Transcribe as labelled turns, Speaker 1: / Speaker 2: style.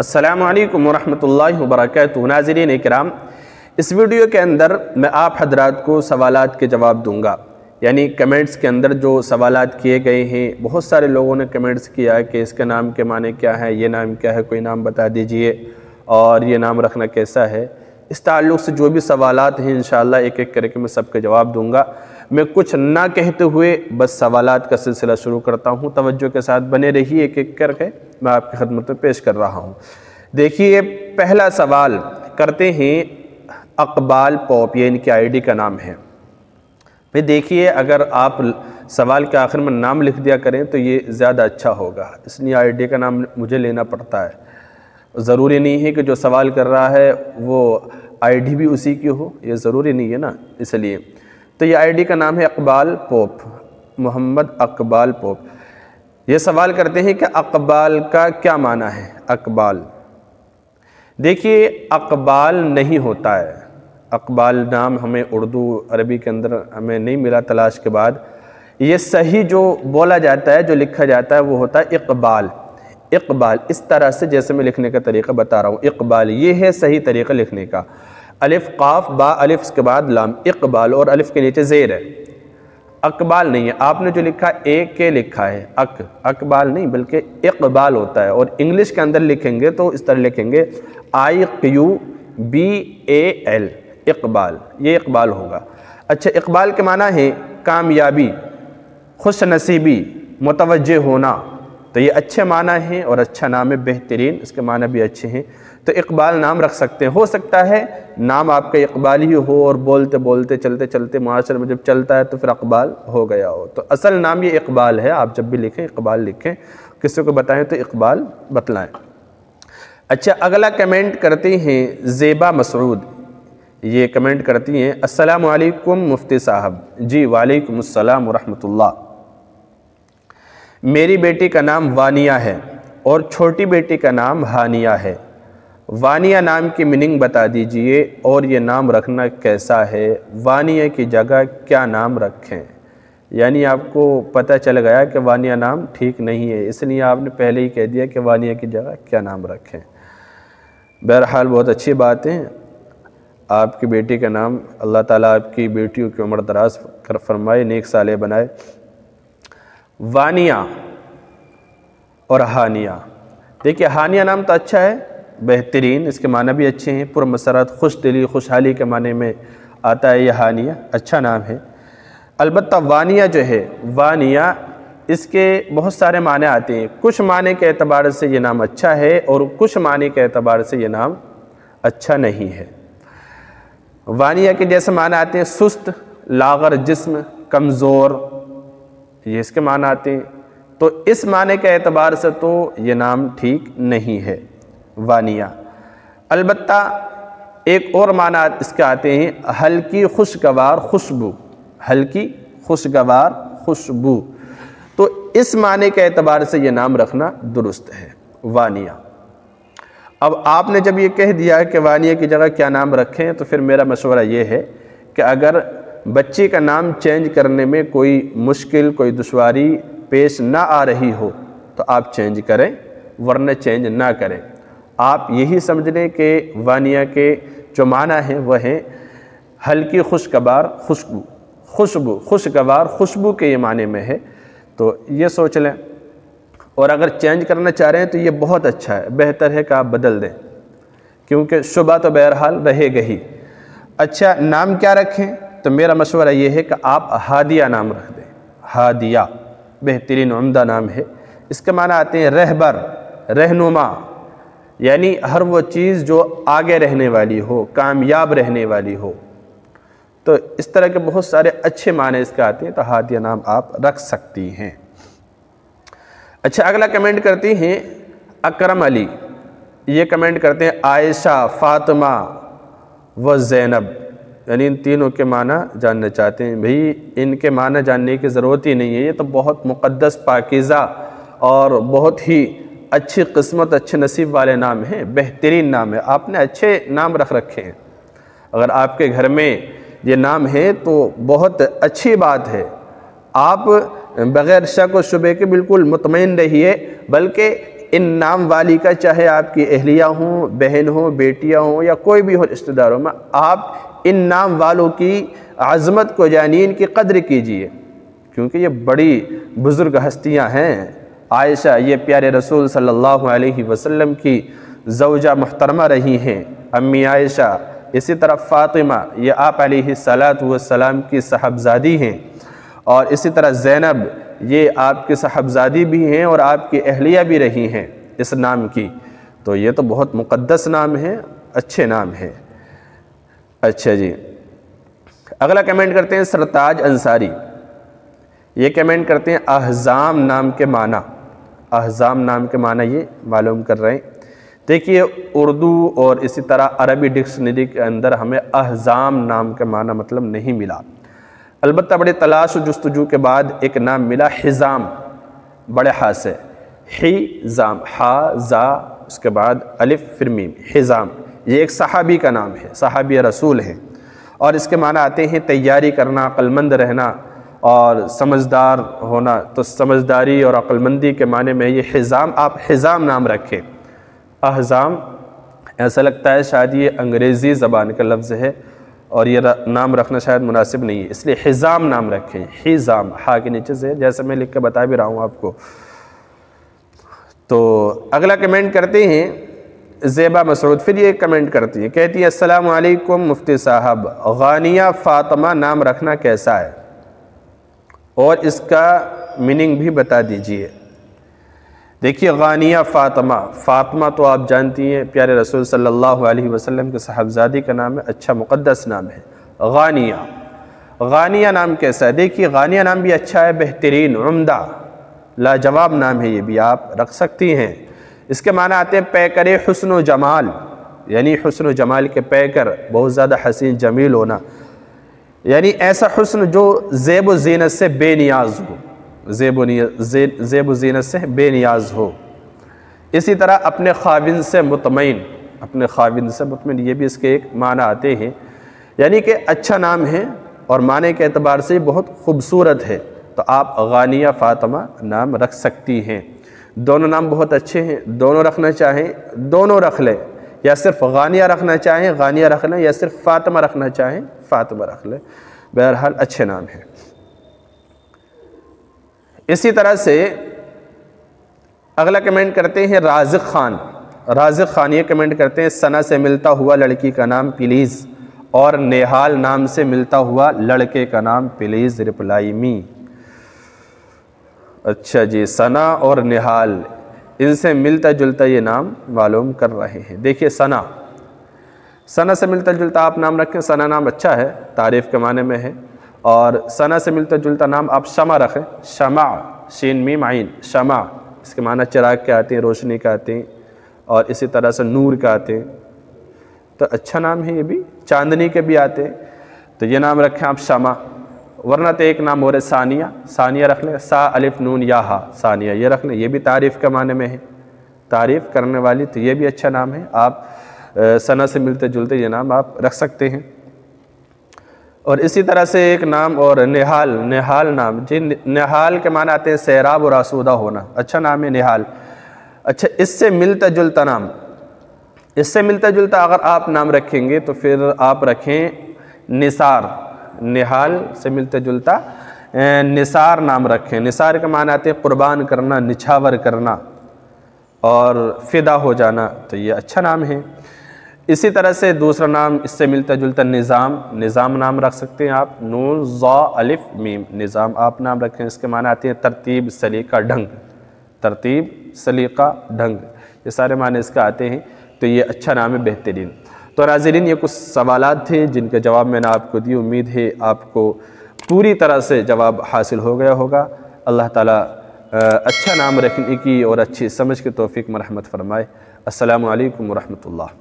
Speaker 1: السلام علیکم ورحمۃ اللہ وبرکاتہ۔ ناظرین اکرام، اس ویڈیو کے اندر میں آپ حضرات کو سوالات کے جواب دوں گا، یعنی کمنٹس کے اندر جو سوالات کیے گئے ہیں، بہت سارے لوگوں نے کمنٹس کیا کہ اس کے نام کے معنی کیا ہے، یہ نام کیا ہے، کوئی نام بتا دیجئے اور یہ نام رکھنا کیسا ہے۔ اس تعلق سے جو بھی سوالات ہیں انشاءاللہ ایک ایک کر کے میں سب کے جواب دوں گا۔ میں کچھ نہ کہتے ہوئے بس سوالات کا سلسلہ شروع کرتا ہوں، توجہ کے ساتھ بنے رہیے، ایک ایک کر کے میں آپ کی خدمت میں پیش کر رہا ہوں۔ دیکھیے پہلا سوال کرتے ہیں اقبال پوپ، یہ ان کی آئی ڈی کا نام ہے۔ پھر دیکھیے اگر آپ سوال کے آخر میں نام لکھ دیا کریں تو یہ زیادہ اچھا ہوگا، اس لیے آئی ڈی کا نام مجھے لینا پڑتا ہے۔ ضروری نہیں ہے کہ جو سوال کر رہا ہے وہ آئی ڈی بھی اسی کی ہو، یہ ضروری نہیں ہے نا، اس لیے تو یہ آئی ڈی کا نام ہے اقبال پوپ، محمد اقبال پوپ۔ یہ سوال کرتے ہیں کہ اقبال کا کیا معنی ہے؟ اقبال، دیکھیے اقبال نہیں ہوتا ہے، اقبال نام ہمیں اردو عربی کے اندر ہمیں نہیں ملا تلاش کے بعد۔ یہ صحیح جو بولا جاتا ہے، جو لکھا جاتا ہے وہ ہوتا ہے اقبال۔ اقبال اس طرح سے جیسے میں لکھنے کا طریقہ بتا رہا ہوں، اقبال یہ ہے صحیح طریقہ لکھنے کا۔ الف قاف با الف اس کے بعد لام، اقبال، اور الف کے نیچے زیر ہے، اقبال نہیں ہے۔ آپ نے جو لکھا ایک کے لکھا ہے، اقبال نہیں بلکہ اقبال ہوتا ہے، اور انگلش کے اندر لکھیں گے تو اس طرح لکھیں گے IQBAL، اقبال، یہ اقبال ہوگا۔ اچھا، اقبال کے معنی ہے کامیابی، خوش نصیبی، متوجہ ہونا، تو یہ اچھے معنی ہیں اور اچھا نام ہے، بہترین، اس کے معنی بھی اچھے ہیں، تو اقبال نام رکھ سکتے ہیں۔ ہو سکتا ہے نام آپ کا اقبال ہی ہو اور بولتے بولتے چلتے چلتے معاشرے میں جب چلتا ہے تو پھر اقبال ہو گیا ہو، تو اصل نام یہ اقبال ہے۔ آپ جب بھی لکھیں اقبال لکھیں، کسی کو بتائیں تو اقبال بتلائیں۔ اچھا، اگلا کمنٹ کرتی ہیں زیبا مسعود، یہ کمنٹ کرتی ہیں السلام علیکم مفتی صاحب۔ جی وعلیکم السلام ورحمۃ اللہ۔ میری بیٹی کا نام وانیہ ہے اور چھوٹی بیٹی کا نام ہانیہ ہے، وانیہ نام کی میننگ بتا دیجئے اور یہ نام رکھنا کیسا ہے، وانیہ کی جگہ کیا نام رکھیں؟ یعنی آپ کو پتہ چل گیا کہ وانیہ نام ٹھیک نہیں ہے، اس لیے آپ نے پہلے ہی کہہ دیا کہ وانیہ کی جگہ کیا نام رکھیں۔ بہرحال بہت اچھی بات ہے، آپ کی بیٹی کا نام اللہ تعالیٰ آپ کی بیٹیوں کی عمر دراز فرمائے، نیک صالح بنائے۔ وانیہ اور ہانیہ، دیکھیے ہانیہ نام تو اچھا ہے، بہترین، اس کے معنی بھی اچھے ہیں، پرمسرت، خوش دلی، خوشحالی کے معنی میں آتا ہے یہ ہانیہ، اچھا نام ہے۔ البتہ وانیہ جو ہے، وانیہ اس کے بہت سارے معنی آتے ہیں، کچھ معنی کے اعتبار سے یہ نام اچھا ہے اور کچھ معنی کے اعتبار سے یہ نام اچھا نہیں ہے۔ وانیہ کے جیسے معنی آتے ہیں سست، لاغر جسم، کمزور، یہ اس کے معنی آتے ہیں، تو اس معنی کے اعتبار سے تو یہ نام ٹھیک نہیں ہے وانیہ۔ البتہ ایک اور معنی اس کے آتے ہیں ہلکی خوشگوار خوشبو، ہلکی خوشگوار خوشبو، تو اس معنی کے اعتبار سے یہ نام رکھنا درست ہے وانیہ۔ اب آپ نے جب یہ کہہ دیا کہ وانیہ کی جگہ کیا نام رکھیں، تو پھر میرا مشورہ یہ ہے کہ اگر بچی کا نام چینج کرنے میں کوئی مشکل، کوئی دشواری پیش نہ آ رہی ہو تو آپ چینج کریں، ورنہ چینج نہ کریں۔ آپ یہی سمجھ لیں کہ وانیہ کے جو معنی ہیں وہ ہیں ہلکی خوشگوار خوشبو، خوشبو، خوشگوار خوشبو کے یہ معنی میں ہے، تو یہ سوچ لیں۔ اور اگر چینج کرنا چاہ رہے ہیں تو یہ بہت اچھا ہے، بہتر ہے کہ آپ بدل دیں، کیونکہ شبہ تو بہرحال رہے گا ہی۔ اچھا، نام کیا رکھیں؟ تو میرا مشورہ یہ ہے کہ آپ ہادیہ نام رکھ دیں، ہادیہ، بہترین عمدہ نام ہے۔ اس کے معنی آتے ہیں رہبر، رہنما، یعنی ہر وہ چیز جو آگے رہنے والی ہو، کامیاب رہنے والی ہو، تو اس طرح کے بہت سارے اچھے معنی اس کے آتے ہیں، تو ہادیہ نام آپ رکھ سکتی ہیں۔ اچھا، اگلا کمنٹ کرتی ہیں اکرم علی، یہ کمنٹ کرتے ہیں عائشہ، فاطمہ و زینب، یعنی ان تینوں کے معنی جاننا چاہتے ہیں۔ بھئی ان کے معنی جاننے کی ضرورت ہی نہیں ہے، یہ تو بہت مقدس، پاکیزہ اور بہت ہی اچھی قسمت، اچھے نصیب والے نام ہیں، بہترین نام ہے، آپ نے اچھے نام رکھ رکھے ہیں۔ اگر آپ کے گھر میں یہ نام ہے تو بہت اچھی بات ہے، آپ بغیر شک و شبے کے بالکل مطمئن رہیے، بلکہ ان نام والی کا چاہے آپ کی اہلیہ ہوں، بہن ہوں، بیٹیاں ہوں یا کوئی بھی ہو رشتہ داروں میں، آپ ان نام والوں کی عظمت کو جانیں، ان کی قدر کیجئے، کیونکہ یہ بڑی بزرگ ہستیاں ہیں۔ عائشہ یہ پیارے رسول صلی اللہ علیہ وسلم کی زوجہ محترمہ رہی ہیں، امی عائشہ، اسی طرح فاطمہ یہ آپ علیہ السلام کی صاحبزادی ہیں، اور اسی طرح زینب یہ آپ کی صاحبزادی بھی ہیں اور آپ کی اہلیہ بھی رہی ہیں اس نام کی، تو یہ تو بہت مقدس نام ہے، اچھے نام ہے۔ اچھا جی، اگلا کمنٹ کرتے ہیں سرتاج انصاری، یہ کمنٹ کرتے ہیں احزام نام کے معنی، احزام نام کے معنی یہ معلوم کر رہے ہیں۔ دیکھیے اردو اور اسی طرح عربی ڈکشنری کے اندر ہمیں احزام نام کا معنی مطلب نہیں ملا، البتہ بڑے تلاش و جستجو کے بعد ایک نام ملا حزام، بڑے ہا سے، حزام، ہا زا اس کے بعد الف پھر میم، حزام، یہ ایک صحابی کا نام ہے، صحابی رسول ہیں، اور اس کے معنی آتے ہیں تیاری کرنا، عقل مند رہنا اور سمجھدار ہونا، تو سمجھداری اور عقل مندی کے معنی میں یہ حزام، آپ حزام نام رکھیں۔ احزام ایسا لگتا ہے شاید یہ انگریزی زبان کا لفظ ہے اور یہ نام رکھنا شاید مناسب نہیں ہے، اس لیے حزام نام رکھیں، حزام، ہا کے نیچے سے، جیسے میں لکھ کے بتا بھی رہا ہوں آپ کو۔ تو اگلا کمنٹ کرتے ہیں زیبا مسعود، پھر یہ کمنٹ کرتی ہے، کہتی ہے السلام علیکم مفتی صاحب، غانیہ فاطمہ نام رکھنا کیسا ہے اور اس کا میننگ بھی بتا دیجئے۔ دیکھیے غانیہ فاطمہ، فاطمہ تو آپ جانتی ہیں پیارے رسول صلی اللہ علیہ وسلم کے صاحبزادی کا نام ہے، اچھا مقدس نام ہے۔ غانیہ، غانیہ نام کیسا ہے؟ دیکھیے غانیہ نام بھی اچھا ہے، بہترین، عمدہ، لاجواب نام ہے، یہ بھی آپ رکھ سکتی ہیں۔ اس کے معنی آتے ہیں پیکر حسن و جمال، یعنی حسن و جمال کے پیکر، بہت زیادہ حسین جمیل ہونا، یعنی ایسا حسن جو زیب و زینت سے بے نیاز ہو، زیب و زینت سے بے نیاز ہو۔ اسی طرح اپنے خاوند سے مطمئن، اپنے خاوند سے مطمئن، یہ بھی اس کے ایک معنی آتے ہیں، یعنی کہ اچھا نام ہے اور معنی کے اعتبار سے بہت خوبصورت ہے، تو آپ غانیہ فاطمہ نام رکھ سکتی ہیں۔ دونوں نام بہت اچھے ہیں، دونوں رکھنا چاہیں دونوں رکھ لیں، یا صرف غانیہ رکھنا چاہیں غانیہ رکھ لیں، یا صرف فاطمہ رکھنا چاہیں فاطمہ رکھ لیں، بہرحال اچھے نام ہیں۔ اسی طرح سے اگلا کمنٹ کرتے ہیں رازق خان، رازق خان یہ کمنٹ کرتے ہیں ثنا سے ملتا ہوا لڑکی کا نام پلیز، اور نیحال نام سے ملتا ہوا لڑکے کا نام پلیز رپلائی می۔ اچھا جی، ثنا اور نیحال ان سے ملتا جلتا یہ نام معلوم کر رہے ہیں۔ دیکھیے ثنا، ثنا سے ملتا جلتا آپ نام رکھیں، ثنا نام اچھا ہے، تعریف کے معنی میں ہے، اور ثنا سے ملتا جلتا نام آپ شمع رکھیں، شمع، شین میم عین، شمع، اس کے معنی چراغ کے آتے ہیں، روشنی کا آتے ہیں، اور اسی طرح سے نور کا آتے ہیں، تو اچھا نام ہے یہ بھی، چاندنی کے بھی آتے ہیں، تو یہ نام رکھیں آپ شمع۔ ورنہ تو ایک نام ہو رہے ثانیہ، ثانیہ رکھ لیں، سا الف نون یا ہا، ثانیہ یہ رکھ لیں، یہ بھی تعریف کے معنی میں ہے، تعریف کرنے والی، تو یہ بھی اچھا نام ہے، آپ ثنا سے ملتے جلتے یہ نام آپ رکھ سکتے ہیں۔ اور اسی طرح سے ایک نام اور نیحال، نیحال نام، جن نیحال کے معنی آتے ہیں سیراب اور آسودہ ہونا، اچھا نام ہے نیحال۔ اچھا اس سے ملتا جلتا نام، اس سے ملتا جلتا اگر آپ نام رکھیں گے تو پھر آپ رکھیں نثار، نیحال سے ملتا جلتا نثار نام رکھیں، نثار کے معنی آتے ہیں قربان کرنا، نچھاور کرنا اور فدا ہو جانا، تو یہ اچھا نام ہے۔ اسی طرح سے دوسرا نام اس سے ملتا جلتا نظام، نظام نام رکھ سکتے ہیں آپ، نون ضا الف میم، نظام آپ نام رکھیں، اس کے معنی آتے ہیں ترتیب، سلیقہ، ڈھنگ، ترتیب، سلیقہ، ڈھنگ، یہ سارے معنی اس کا آتے ہیں، تو یہ اچھا نام ہے، بہترین۔ تو ناظرین یہ کچھ سوالات تھے جن کے جواب میں نے آپ کو دی، امید ہے آپ کو پوری طرح سے جواب حاصل ہو گیا ہوگا۔ اللہ تعالیٰ اچھا نام رکھنے کی اور اچھی سمجھ کی توفیق مرحمت فرمائے۔ السلام علیکم ورحمۃ اللہ۔